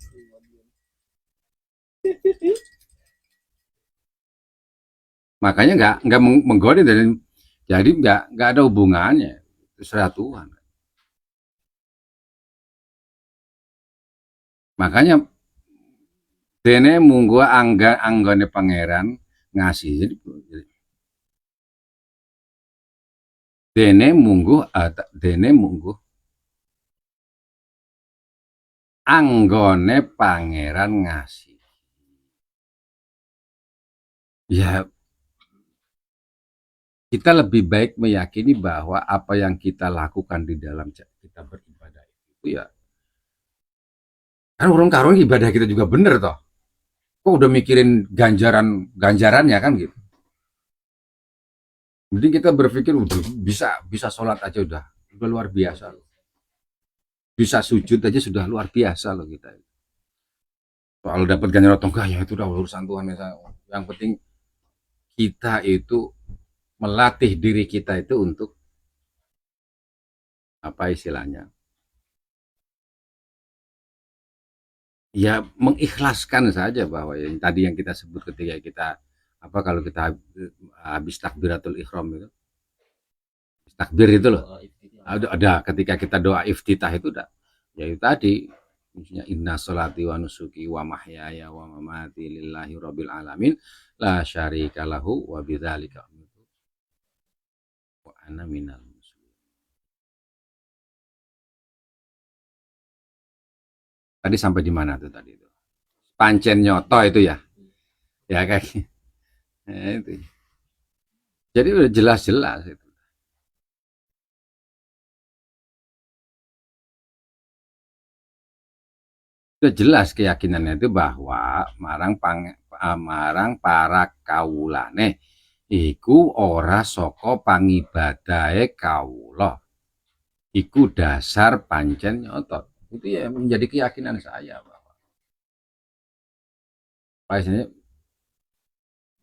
Speaker 1: Makanya nggak menggoda, dan jadi nggak ada hubungannya, terserah Tuhan. Makanya dene munggu anggone pangeran ngasih, jadi dene munggu anggone pangeran ngasih. Ya, kita lebih baik meyakini bahwa apa yang kita lakukan di dalam kita beribadah itu ya kan urung karung ibadah kita juga bener toh. Kok udah mikirin ganjarannya kan gitu. Jadi kita berpikir udah bisa sholat aja udah luar biasa loh. Bisa sujud aja sudah luar biasa loh kita. Soal dapat ganjaran atau enggak ya itu udah urusan Tuhan ya. Yang penting kita itu melatih diri kita itu untuk apa istilahnya? Ya mengikhlaskan saja bahwa yang tadi yang kita sebut ketika kita apa, kalau kita habis takbiratul ihram itu, takbir itu loh, ada ketika kita doa iftitah itu udah ya itu tadi, misalnya inna sholati wa nusuki wa mahyaya wa mamati lillahi rabbil alamin la syarika lahu wa bidzalika umirtu wa ana minal muslimin. Tadi sampai di mana tuh tadi itu? Pancen nyoto itu ya. Ya kayak itu. Jadi udah jelas-jelas itu. Sudah jelas keyakinannya itu bahwa marang para kawulane iku ora saka pangibadahe kawula. Iku dasar pancen nyoto. Itu ya menjadi keyakinan saya bahwa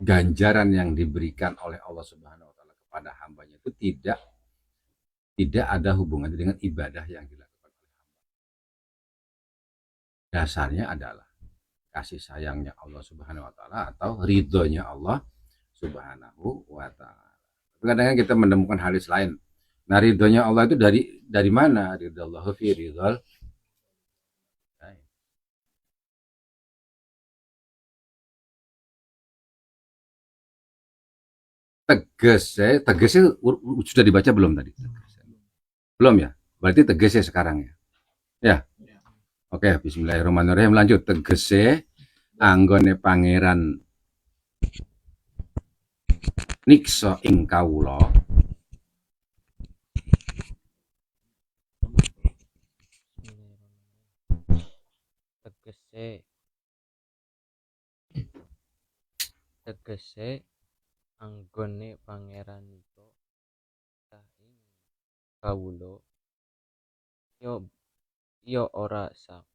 Speaker 1: ganjaran yang diberikan oleh Allah Subhanahu wa taala kepada hambanya itu tidak ada hubungannya dengan ibadah yang dilakukan oleh hamba. Dasarnya adalah kasih sayangnya Allah Subhanahu wa taala atau ridhonya Allah Subhanahu wa taala. Kadang-kadang kita menemukan hadis lain. Nah, ridhonya Allah itu dari mana? Ridallahu fi ridhal. Tegesnya sudah dibaca belum tadi? Belum ya? Berarti tegesnya sekarang ya. Ya. Oke, bismillahirrahmanirrahim. Lanjut. Tegese anggone pangeran niksa ing kawula
Speaker 5: tegese anggone pangeran iku ing kawula yo ora sak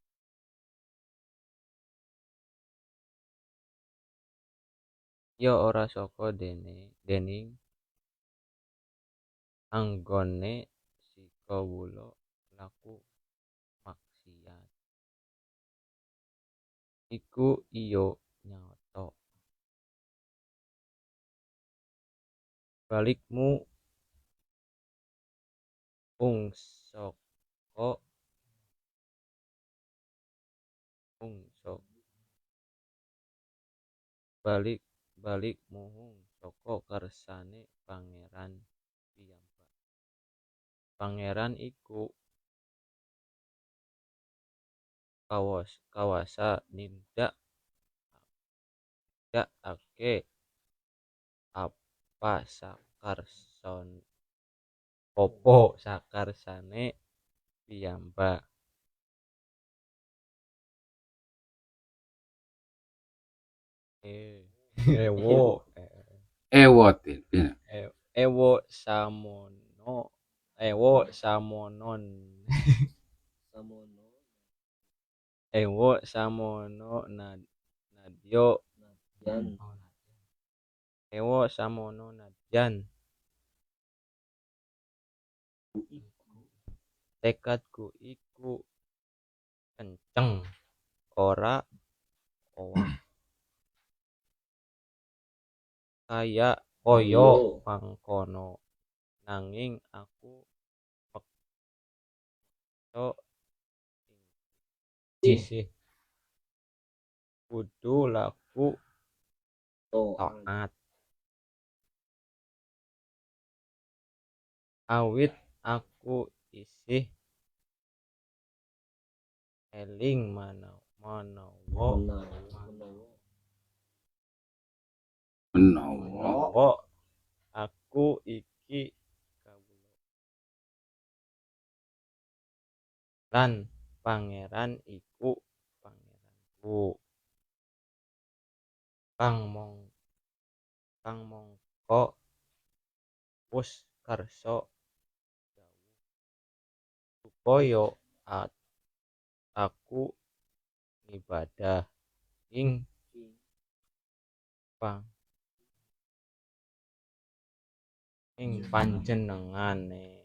Speaker 5: yo ora saka dening anggone si kawula laku maksiat iku iyo nyoto balikmu ungsok balik muhung saka kersane pangeran piyambak. Pangeran iku kawasa nindakake apa sakarsane piyambak.
Speaker 1: ewotin.
Speaker 5: Ewo samonon Ewo samono nadya Ewo samono nadyan tekadku iku kenceng ora owah kaya mangkono nanging aku meksa sisih kudu laku taat awit aku isih eling menawa aku iki kawula lan pangeran iku pangeranku kang mongko wus karsa dawuh supaya aku ngibadah ing panjenengane.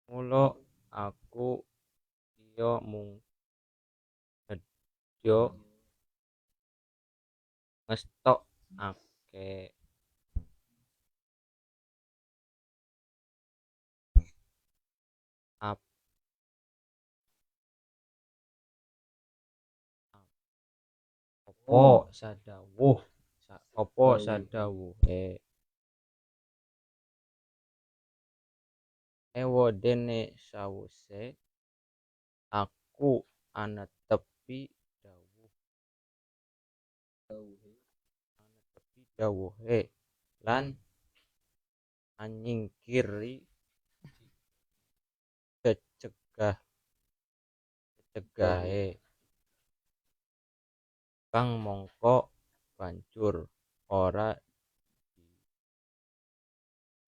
Speaker 5: Mula aku iya mung nedya ngestokake apa sadawuhe ewadene sawise aku anetepi dawuhe lan anyingkiri cegahe kang mongko banjur ora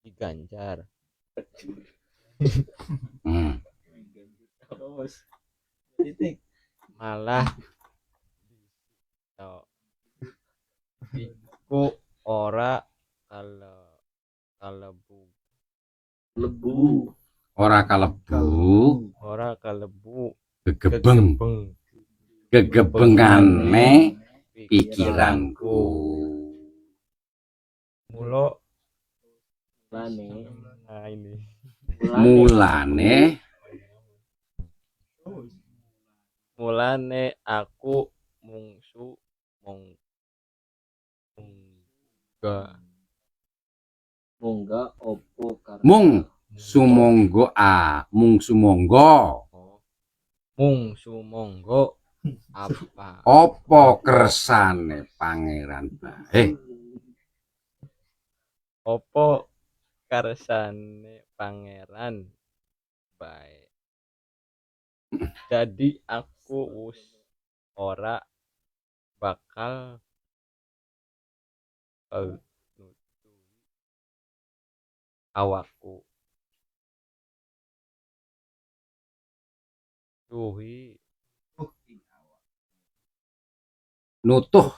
Speaker 5: diganjar
Speaker 1: Hmm.
Speaker 5: malah to iku ora kalebu
Speaker 1: Ora kalebu gegebeng gegebengane pikiranku.
Speaker 5: Mula
Speaker 2: Lane.
Speaker 5: nah ini mulane aku
Speaker 2: Mungga opo karsa.
Speaker 1: mung sumangga apa kersane pangeran bae.
Speaker 5: apa karsane pangeran bae. Jadi aku wis ora bakal nutuhi awakku
Speaker 1: Nutuh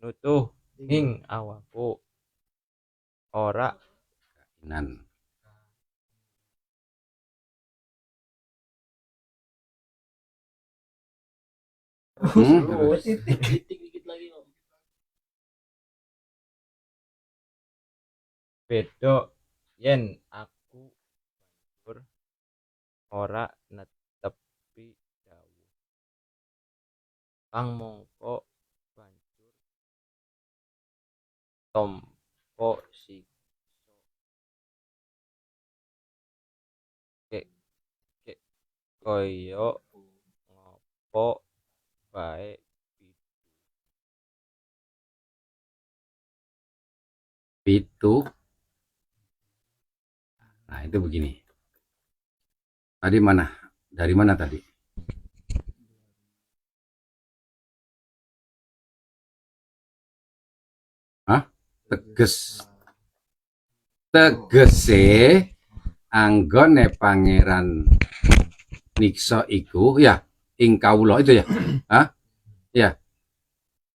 Speaker 5: nutuh ing awakku ora
Speaker 1: nan
Speaker 2: Dikit lagi Om.
Speaker 5: beda yen aku banjur ora netepi dawuh kang mongko banjur tompo siksa kaya ngopo bae
Speaker 1: itu. Nah, itu begini. Tadi mana? Dari mana tadi? Tegese anggone pangeran niksa iku ya ing kawula itu ya. Iya.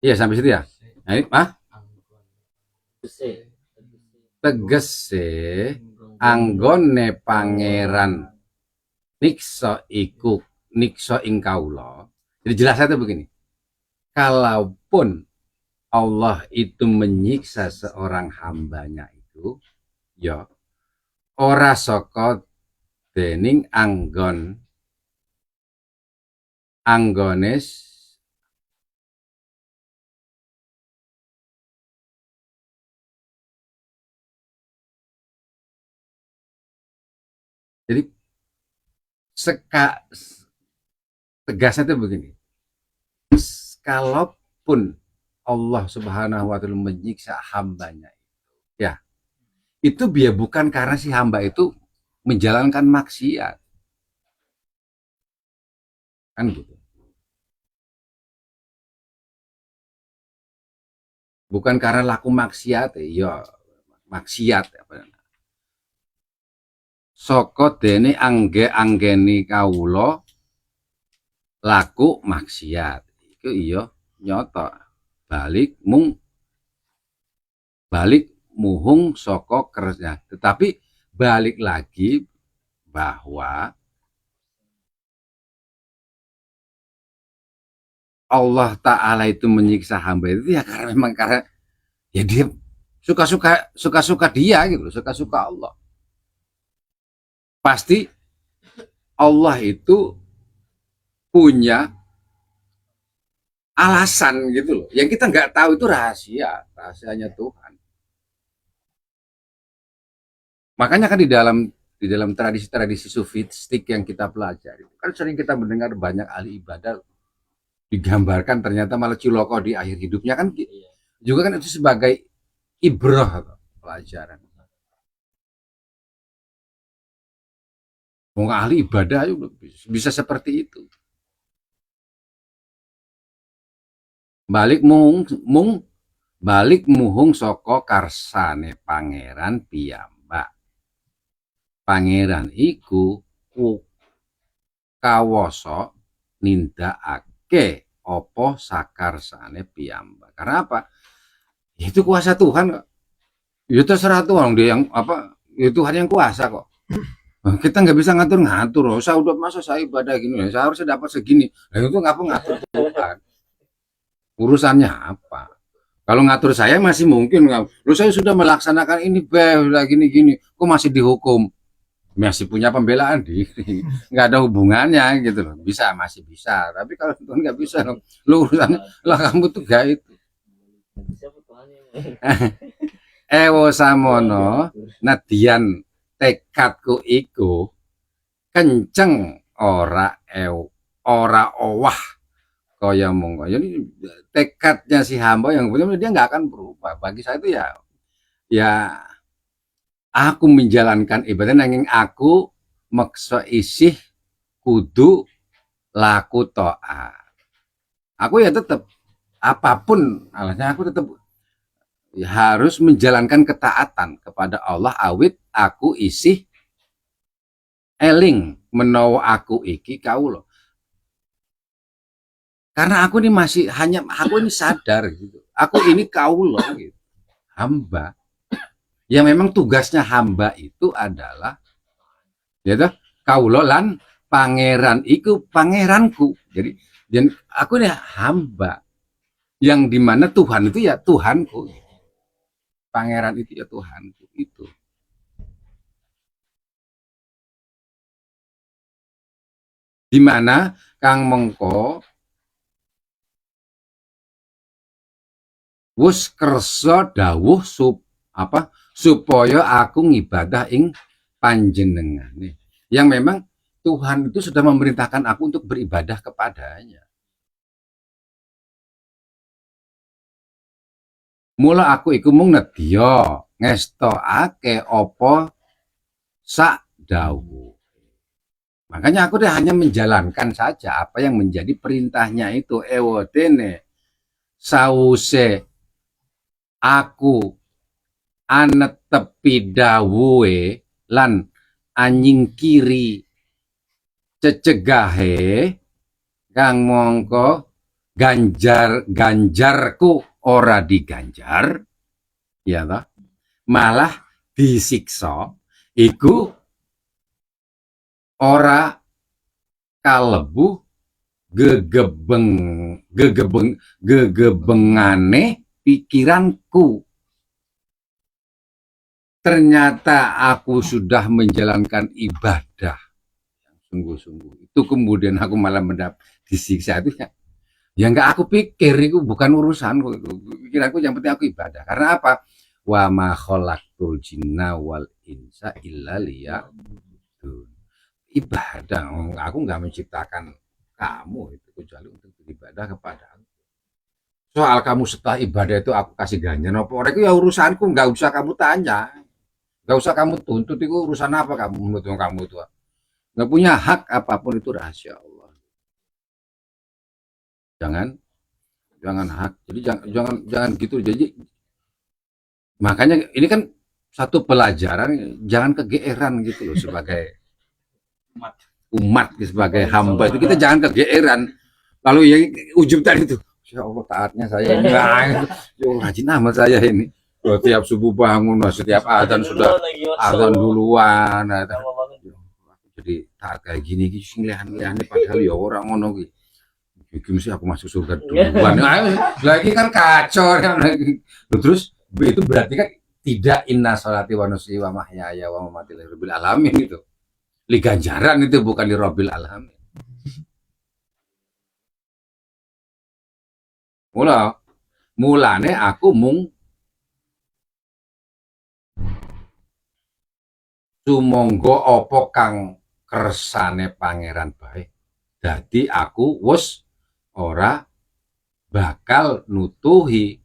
Speaker 1: Iya sampai situ ya. Nah, tegese anggone pangeran niksa iku niksa ing kawula. Jadi jelas itu begini. Kalaupun Allah itu menyiksa seorang hambanya itu, ya ora saka dening anggones jadi tegasnya itu begini. Kalaupun Allah Subhanahu wa taala menyiksa hambanya ya itu dia bukan karena si hamba itu menjalankan maksiat kan gitu, bukan karena laku maksiat ya maksiat apa saka dene anggeni kawula laku maksiat iku iya nyata balik muhung saka kerja. Tetapi balik lagi bahwa Allah Ta'ala itu menyiksa hamba itu ya karena memang karena ya dia suka-suka dia gitu, suka-suka Allah. Pasti Allah itu punya alasan gitu loh. Yang kita nggak tahu itu rahasianya Tuhan. Makanya kan di dalam tradisi-tradisi sufistik yang kita pelajari, kan sering kita mendengar banyak ahli ibadah digambarkan ternyata malah ciloko di akhir hidupnya kan juga kan itu sebagai ibrah pelajaran. Wong ahli ibadah ayo bisa seperti itu. Balik muhung saka karsane pangeran piyambak. Pangeran iku kawasa nindakake apa sakarsane piyambak. Karena apa? Itu kuasa Tuhan kok. Ya terserah Tuhan dia yang apa? Ya Tuhan yang kuasa kok. Kita nggak bisa ngatur-ngatur. Saya udah masa saya ibadah gini, saya harusnya dapat segini. Nah itu nggak ngatur Tuhan. Urusannya apa? Kalau ngatur saya masih mungkin. Loh saya sudah melaksanakan ini, udah gini-gini. Kok masih dihukum? Masih punya pembelaan diri. Nggak ada hubungannya gitu loh. Bisa, masih bisa. Tapi kalau Tuhan nggak bisa, lo urusannya lah kamu tuh gak itu. Ewo samono nadian tekadku iku kenceng ora owah kaya monggo. Jadi tekadnya si hamba yang punya dia nggak akan berubah. Bagi saya itu ya aku menjalankan ibadah nanging aku maksa isih kudu laku taat. Aku ya tetap apapun alasannya aku tetap harus menjalankan ketaatan kepada Allah awit aku isih eling menawa aku iki kawula. Karena aku ini masih aku ini sadar gitu. Aku ini kawula gitu. Hamba. Yang memang tugasnya hamba itu adalah ya toh kawula lan pangeran iku pangeranku. Jadi dan aku ini hamba yang dimana Tuhan itu ya Tuhanku. Pangeran itu ya Tuhanku itu. Dimana Kang Mengko wus kersa dawuh supaya aku ngibadah ing panjenengane. Yang memang Tuhan itu sudah memerintahkan aku untuk beribadah kepadanya. Mula aku iku mung nedya ngestokake apa sak dawuh. Makanya aku hanya menjalankan saja apa yang menjadi perintahnya itu. Ewodene sause aku anetepi dawuhe lan anyingkiri cecegahe kang mongko ganjarku ora diganjar ya toh malah disiksa iku ora kalebu gegebengane pikiranku. Ternyata aku sudah menjalankan ibadah yang sungguh-sungguh. Itu kemudian aku malah disiksa itu ya nggak aku pikir itu bukan urusanku. Pikiranku yang penting aku ibadah. Karena apa? Wa ma khalaqtul jinna wal insa illa liya'budun. Ibadah. Aku nggak menciptakan kamu itu kecuali untuk beribadah kepada aku. Soal kamu setelah ibadah itu aku kasih ganjaran apa orang itu ya urusanku, nggak usah kamu tanya. Nggak usah kamu tuntut, itu urusan apa kamu menurut kamu itu. Nggak punya hak apapun itu rahasia Allah. Jangan hak. Jadi jangan gitu. Jadi makanya ini kan satu pelajaran, jangan kegeeran gitu loh sebagai umat sebagai hamba itu kita jangan kegeeran. Lalu yang ujub tadi itu, ya Allah taatnya saya ini, rajin amat saya ini. Setiap subuh bangun, setiap azan sudah azan duluan. Jadi taat kayak gini, lihat-lihat padahal ya orang ngono gitu. Mesti aku masuk surga duluan. Lagi kan kacau kan. Terus itu berarti kan tidak inna sholati wa nusuki wa mahyaya wa mamati lillahi rabbil alamin itu. Li ganjaran itu bukan di rabbil alamin. Mulane aku mung sumangga apa kang kersane pangeran bae. Dadi aku wis ora bakal nutuhi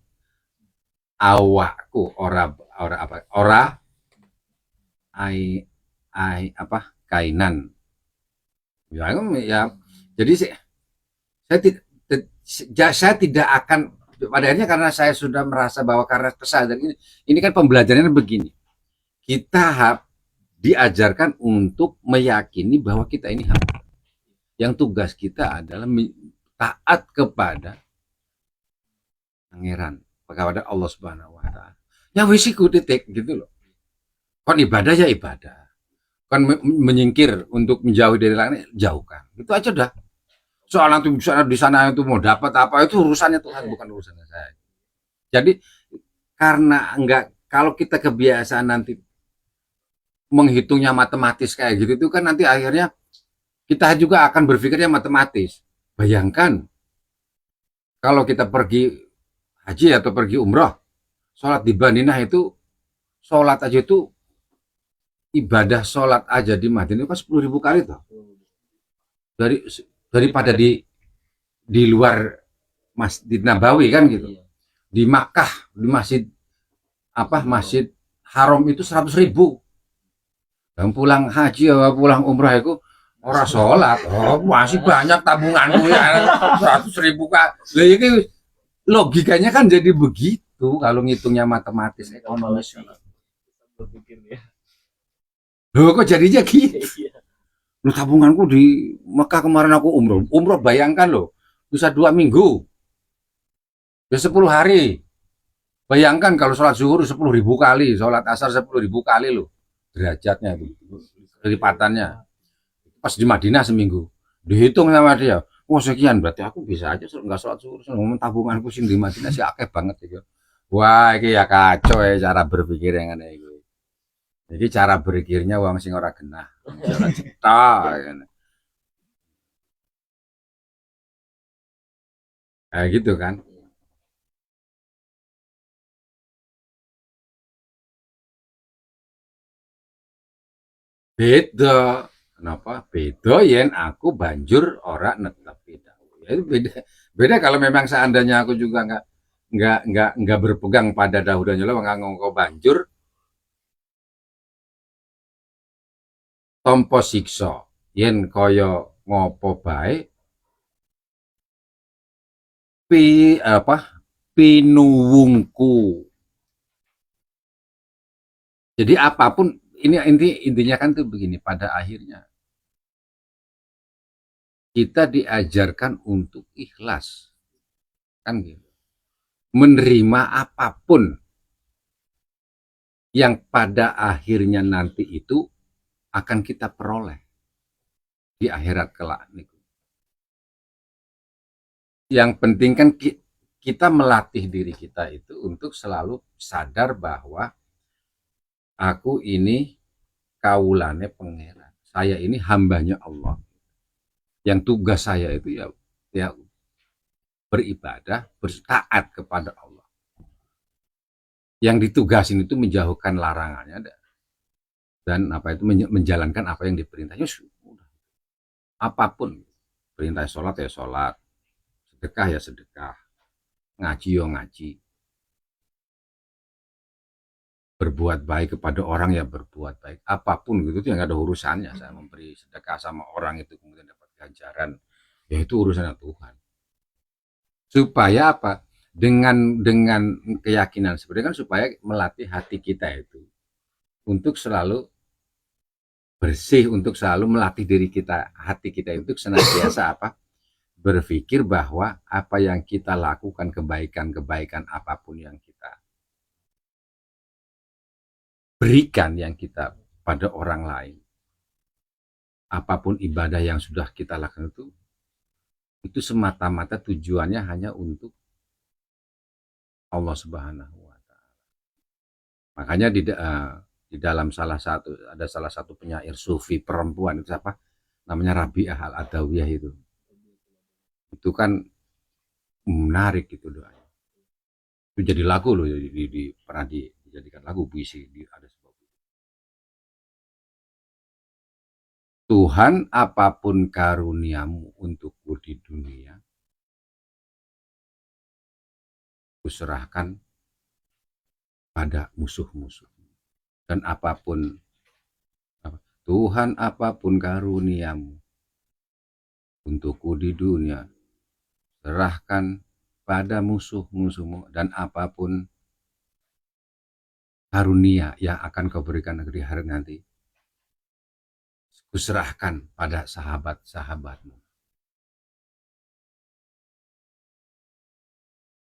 Speaker 1: awakku ora kainan Ya, jadi saya tidak akan pada akhirnya karena saya sudah merasa bahwa karena kesadaran ini kan pembelajarannya begini. Kita diajarkan untuk meyakini bahwa kita ini hamba. Yang tugas kita adalah taat kepada pangeran, kepada Allah Subhanahu wa taala. Ya wis iku titik gitu loh. Kon ibadah ya ibadah. Kon menyingkir untuk menjauhi dari langit, jauhkan. Itu aja dah. Soal nanti di sana itu mau dapat apa itu urusannya Tuhan, bukan urusannya saya. Jadi karena kalau kita kebiasaan nanti menghitungnya matematis kayak gitu itu kan nanti akhirnya kita juga akan berpikirnya matematis. Bayangkan kalau kita pergi haji atau pergi umroh, sholat di Madinah itu, sholat aja itu, ibadah sholat aja di Madinah itu kan 10.000 kali tuh. Daripada di luar Masjid Nabawi kan gitu. Di Makkah, di Masjid Haram itu 100.000. Dan pulang haji atau pulang umrah itu orang sholat, masih banyak tabunganku ya 100.000 kak. Lah ini logikanya kan jadi begitu kalau ngitungnya matematis ekonomis. Loh kok jadinya gitu? Loh tabunganku di Mekah kemarin aku umroh bayangkan loh bisa 2 minggu, ya 10 hari. Bayangkan kalau sholat zuhur 10.000 kali, sholat asar 10.000 kali loh derajatnya itu, kelipatannya. Pas di Madinah seminggu, dihitung sama dia, sekian berarti aku bisa aja nggak sholat zuhur, ngomong tabunganku sih di Madinah sih akeh banget gitu. Wah, ini ya kacau ya cara berpikir yang aneh itu. Jadi cara berpikirnya wong sing ora genah, ora cita kayak gitu kan. Beda. Kenapa? Beda yen aku banjur ora netepi dawuh. Ya itu beda kalau memang seandainya aku juga nggak berpegang pada dawuh dan nyela nggak ngongko banjur tompo siksa yen kaya ngopo bae pinuwungku. Jadi apapun intinya kan tuh begini, pada akhirnya kita diajarkan untuk ikhlas kan gitu, menerima apapun yang pada akhirnya nanti itu akan kita peroleh di akhirat kelak. Yang penting kan kita melatih diri kita itu untuk selalu sadar bahwa aku ini kaulane pangeran, saya ini hambanya Allah. Yang tugas saya itu ya beribadah, bertaat kepada Allah. Yang ditugasin itu menjauhkan larangannya dan menjalankan apa yang diperintahnya. Apapun perintah sholat ya sholat, sedekah ya sedekah, ngaji ya ngaji, berbuat baik kepada orang ya berbuat baik, apapun gitu itu yang ada urusannya. Saya memberi sedekah sama orang itu kemudian dapat ganjaran, ya itu urusannya Tuhan. Supaya apa? Dengan keyakinan seperti kan supaya melatih hati kita itu untuk selalu bersih, untuk selalu melatih diri kita, hati kita untuk senantiasa berpikir bahwa apa yang kita lakukan, kebaikan apapun yang kita berikan, yang kita pada orang lain, apapun ibadah yang sudah kita lakukan itu semata-mata tujuannya hanya untuk Allah Subhanahu wa taala. Makanya di dalam salah satu penyair sufi perempuan itu apa? Namanya Rabi'ah Al-Adawiyah itu. Itu kan menarik gitu doanya. Itu jadi lagu loh, pernah dijadikan lagu puisi ada sebuah buku. Tuhan, apapun karuniamu untukku di dunia, kuserahkan pada musuh-musuh. Dan apapun Tuhan, apapun karuniamu untukku di dunia, serahkan pada musuh-musuhmu, dan apapun karunia yang akan kau berikan di hari nanti, kuserahkan pada sahabat-sahabatmu.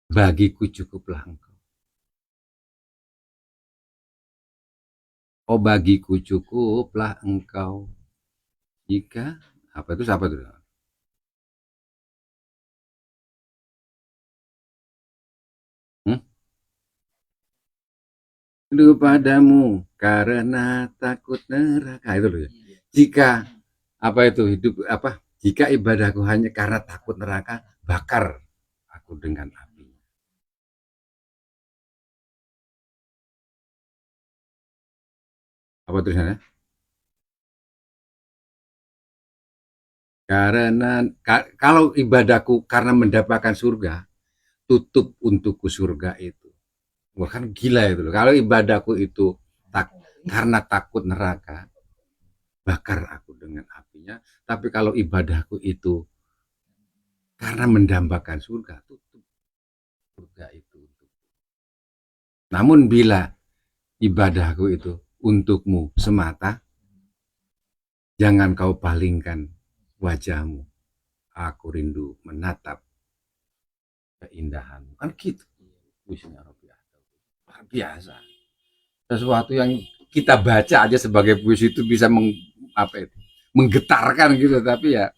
Speaker 1: Bagiku cukuplah engkau. Oh, bagiku cukuplah engkau. Jika apa itu siapa itu? Padamu karena takut neraka, itu loh ya. Jika apa itu hidup apa? Jika ibadahku hanya karena takut neraka, bakar aku dengan api. Apa tulisannya? Karena kalau ibadahku karena mendapatkan surga, tutup untukku surga itu. Wah, kan gila itu loh. Kalau ibadahku itu karena takut neraka, bakar aku dengan apinya. Tapi kalau ibadahku itu karena mendambakan surga, tutup surga itu. Namun bila ibadahku itu untukmu semata, jangan kau palingkan wajahmu. Aku rindu menatap keindahanmu. Kan gitu. Puisinya Robiah. Luar biasa. Sesuatu yang kita baca aja sebagai puisi itu bisa menggetarkan gitu, tapi ya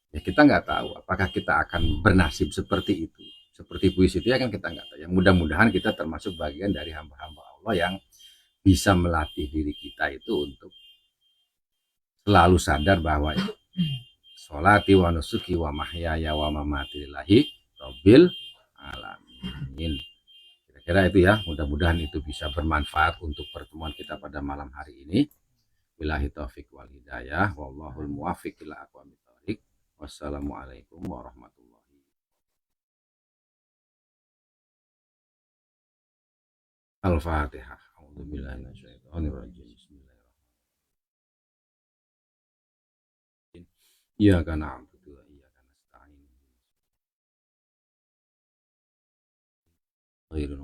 Speaker 1: kita nggak tahu apakah kita akan bernasib seperti itu, seperti puisi itu ya kan, kita nggak tahu. Ya mudah-mudahan kita termasuk bagian dari hamba-hamba Allah yang bisa melatih diri kita itu untuk selalu sadar bahwa sholati wa nusuki wa mahyaya wa mamati lillahi rabbil alamin. Kira-kira itu ya, mudah-mudahan itu bisa bermanfaat untuk pertemuan kita pada malam hari ini. Billahi taufik wal hidayah, wallahul muwaffiq ila aqwamit thoriq. Wassalamualaikum warahmatullahi wabarakatuh. Al-Fatihah. A'udzubillahi minasyaitonir rajim. Bismillahirrahmanirrahim. Iyyaka na'budu wa iyyaka nasta'in. Ghairil